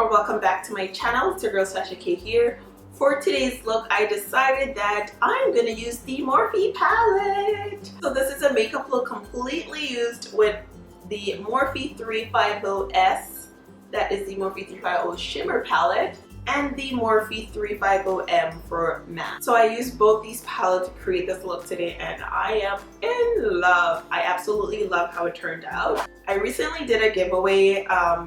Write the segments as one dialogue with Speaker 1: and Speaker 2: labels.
Speaker 1: Welcome back to my channel. It's your girl Sasha K here. For today's look, I decided that I'm gonna use the Morphe palette. So this is a makeup look completely used with the Morphe 350S, that is the Morphe 350 shimmer palette, and the Morphe 350M for matte. So I used both these palettes to create this look today, and I am in love. I absolutely love how it turned out. I recently did a giveaway,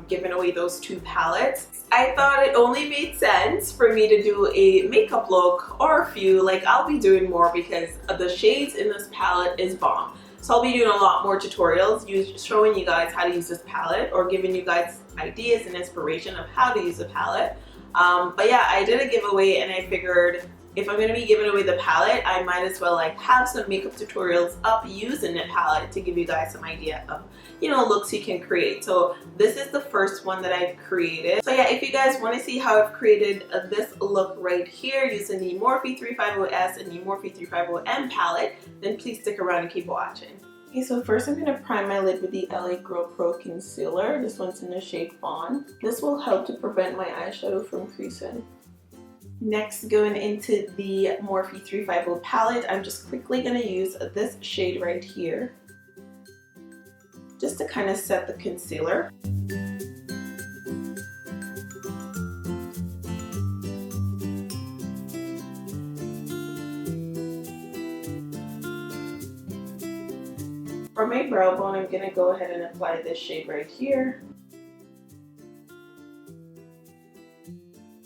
Speaker 1: giving away those two palettes. I thought it only made sense for me to do a makeup look or a few. Like, I'll be doing more because the shades in this palette is bomb. So I'll be doing a lot more tutorials showing you guys how to use this palette or giving you guys ideas and inspiration of how to use the palette. But yeah, I did a giveaway and I figured if I'm going to be giving away the palette, I might as well like have some makeup tutorials up using the palette to give you guys some idea of, you know, looks you can create. So this is the first one that I've created. So yeah, if you guys want to see how I've created this look right here using the Morphe 350S and the Morphe 350M palette, then please stick around and keep watching. Okay, so first I'm going to prime my lid with the LA Girl Pro Concealer. This one's in the shade Fawn. This will help to prevent my eyeshadow from creasing. Next, going into the Morphe 350 palette, I'm just quickly going to use this shade right here just to kind of set the concealer. For my brow bone, I'm going to go ahead and apply this shade right here.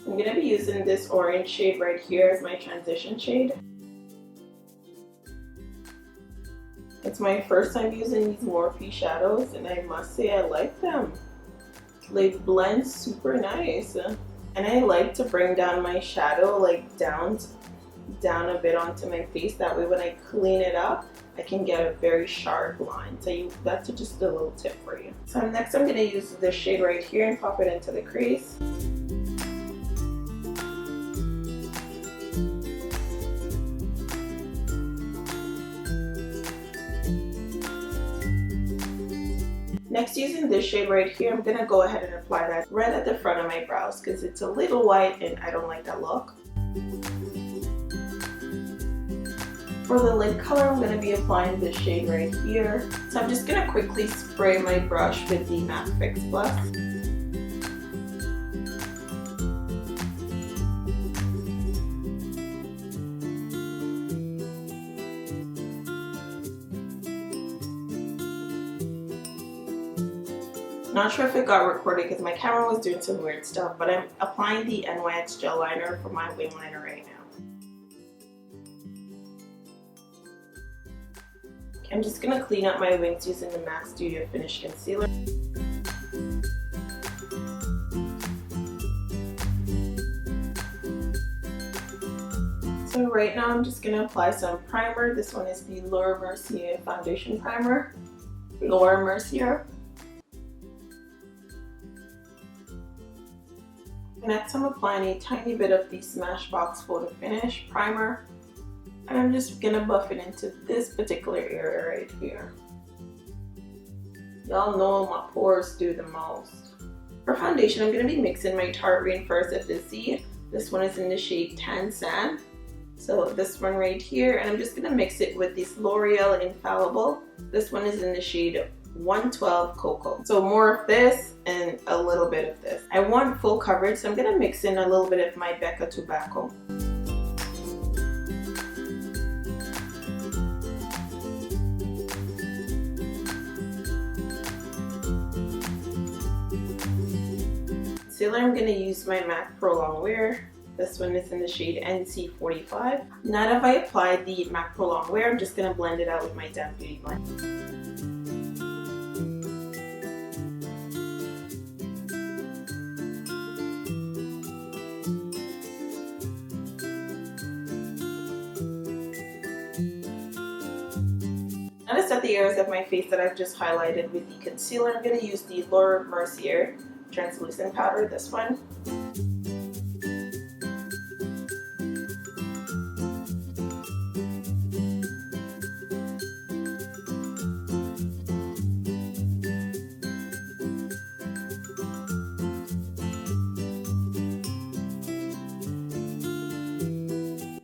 Speaker 1: I'm going to be using this orange shade right here as my transition shade. It's my first time using these Morphe shadows and I must say I like them. They blend super nice. And I like to bring down my shadow like down a bit onto my face. That way when I clean it up, I can get a very sharp line. So that's just a little tip for you. So next I'm going to use this shade right here and pop it into the crease. Next, using this shade right here, I'm going to go ahead and apply that right at the front of my brows because it's a little white and I don't like that look. For the lid color, I'm going to be applying this shade right here. So I'm just going to quickly spray my brush with the Matte Fix Plus. Not sure if it got recorded because my camera was doing some weird stuff, but I'm applying the NYX Gel Liner for my wing liner right now. Okay, I'm just going to clean up my wings using the MAC Studio Finish Concealer. So right now I'm just going to apply some primer. This one is the Laura Mercier Foundation Primer. Laura Mercier. Next, I'm applying a tiny bit of the Smashbox Photo Finish Primer, and I'm just gonna buff it into this particular area right here. Y'all know my pores do the most. For foundation, I'm gonna be mixing my Tarte Rainforest FZ. This one is in the shade Tan Sand. So this one right here, and I'm just gonna mix it with this Loreal Infallible. This one is in the shade 112 Koko. So more of this and a little bit of this. I want full coverage, so I'm gonna mix in a little bit of my Becca tobacco. Concealer, I'm gonna use my MAC Pro Longwear. This one is in the shade NC45. Now that I've applied the MAC Pro Longwear, I'm just going to blend it out with my damp beauty blend. Now to set the areas of my face that I've just highlighted with the concealer, I'm going to use the Mercier Translucent powder, this one.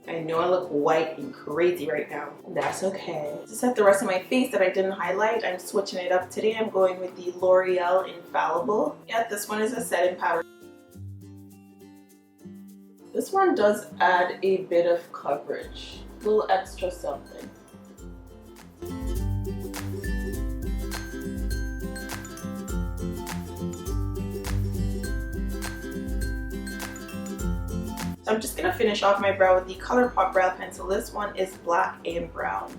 Speaker 1: I know I look white and crazy right now. That's okay. To set the rest of my face that I didn't highlight, I'm switching it up today. I'm going with the L'Oreal Infallible. Yeah, this one is a setting powder. This one does add a bit of coverage, a little extra something. So I'm just going to finish off my brow with the Colourpop brow pencil. This one is black and brown.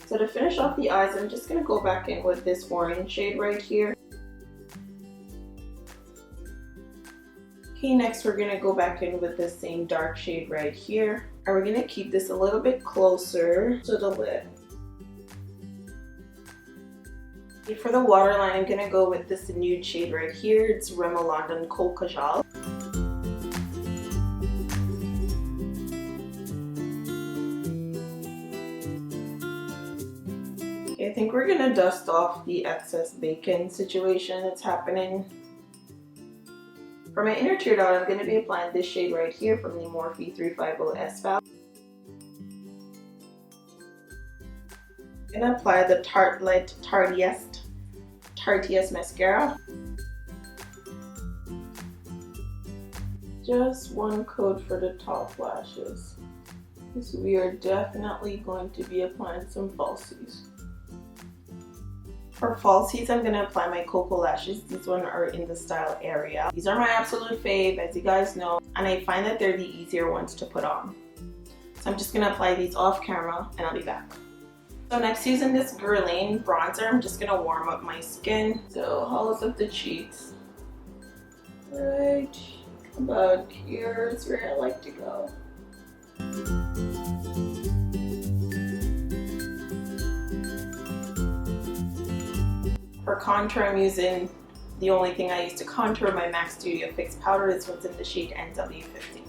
Speaker 1: So to finish off the eyes, I'm just going to go back in with this orange shade right here. Okay, next we're going to go back in with the same dark shade right here. And we're going to keep this a little bit closer to the lid. Okay, for the waterline, I'm going to go with this nude shade right here. It's Rimmel London Khol Kajal. Okay, I think we're going to dust off the excess bacon situation that's happening. For my inner tear dot, I'm going to be applying this shade right here from the Morphe 350S palette. I'm going to apply the Tarteist mascara. Just one coat for the top lashes, because we are definitely going to be applying some falsies. For falsies, I'm going to apply my Koko lashes. These ones are in the style Ariel. These are my absolute fave, as you guys know, and I find that they're the easier ones to put on. So I'm just going to apply these off camera and I'll be back. So next, using this Guerlain bronzer, I'm just going to warm up my skin. So hollows of the cheeks. Right about here is where I like to go. For contour, I'm using the only thing I use to contour, my MAC Studio Fix powder. This one's in the shade NW50.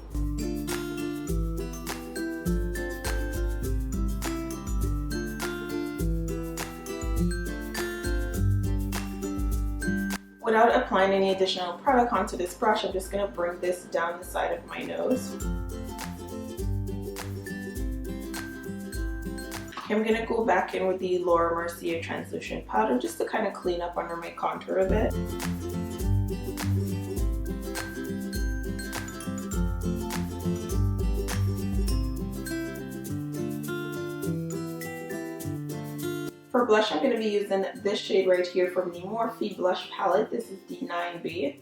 Speaker 1: Without applying any additional product onto this brush, I'm just going to bring this down the side of my nose. I'm going to go back in with the Mercier Translucent powder just to kind of clean up under my contour a bit. For blush, I'm going to be using this shade right here from the Morphe Blush palette. This is the 9B.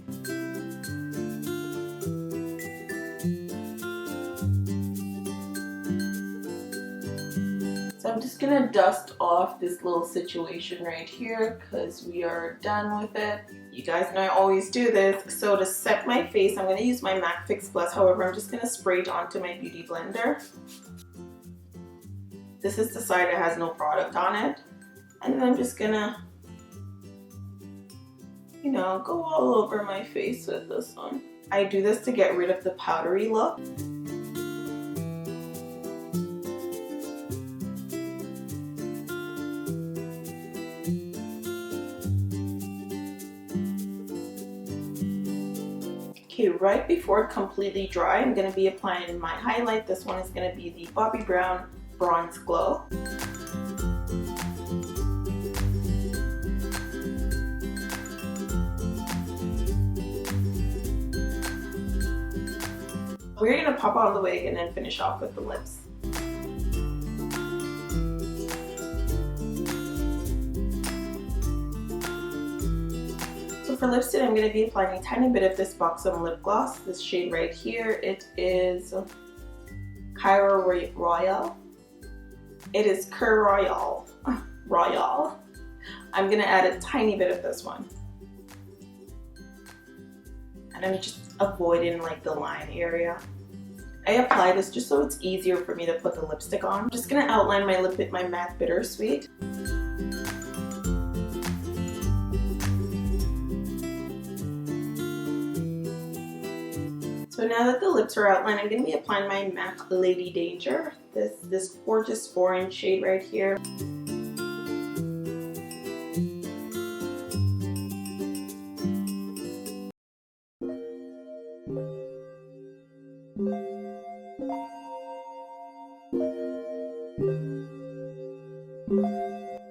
Speaker 1: So I'm just going to dust off this little situation right here because we are done with it. You guys know I always do this. So to set my face, I'm going to use my MAC Fix Plus. However, I'm just going to spray it onto my beauty blender. This is the side that has no product on it. And then I'm just going to, you know, go all over my face with this one. I do this to get rid of the powdery look. Okay, right before it completely dry, I'm going to be applying my highlight. This one is going to be the Bobbi Brown Bronze Glow. We're gonna pop on the wig and then finish off with the lips. So for lipstick, I'm going to be applying a tiny bit of this Buxom lip gloss. This shade right here, it is Royale. It is Royale. Royale. I'm going to add a tiny bit of this one. And I'm just avoiding like the line area. I apply this just so it's easier for me to put the lipstick on. I'm just going to outline my lip with my matte Bittersweet. So now that the lips are outlined, I'm going to be applying my MAC Lady Danger, this gorgeous orange shade right here.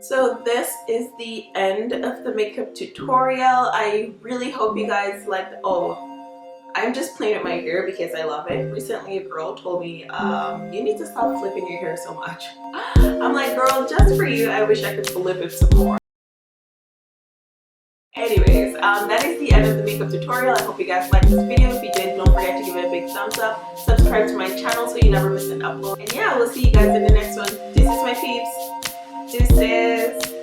Speaker 1: So this is the end of the makeup tutorial. I really hope you guys liked. Oh, I'm just playing with my hair because I love it. Recently a girl told me, you need to stop flipping your hair so much. I'm like, girl, just for you, I wish I could flip it some more. Anyways, that is the end of the makeup tutorial. I hope you guys liked this video. If you did, don't forget to give it a big thumbs up. Subscribe to my channel so you never miss an upload. And yeah, we'll see you guys in the next one. This is my peeps. Deuces.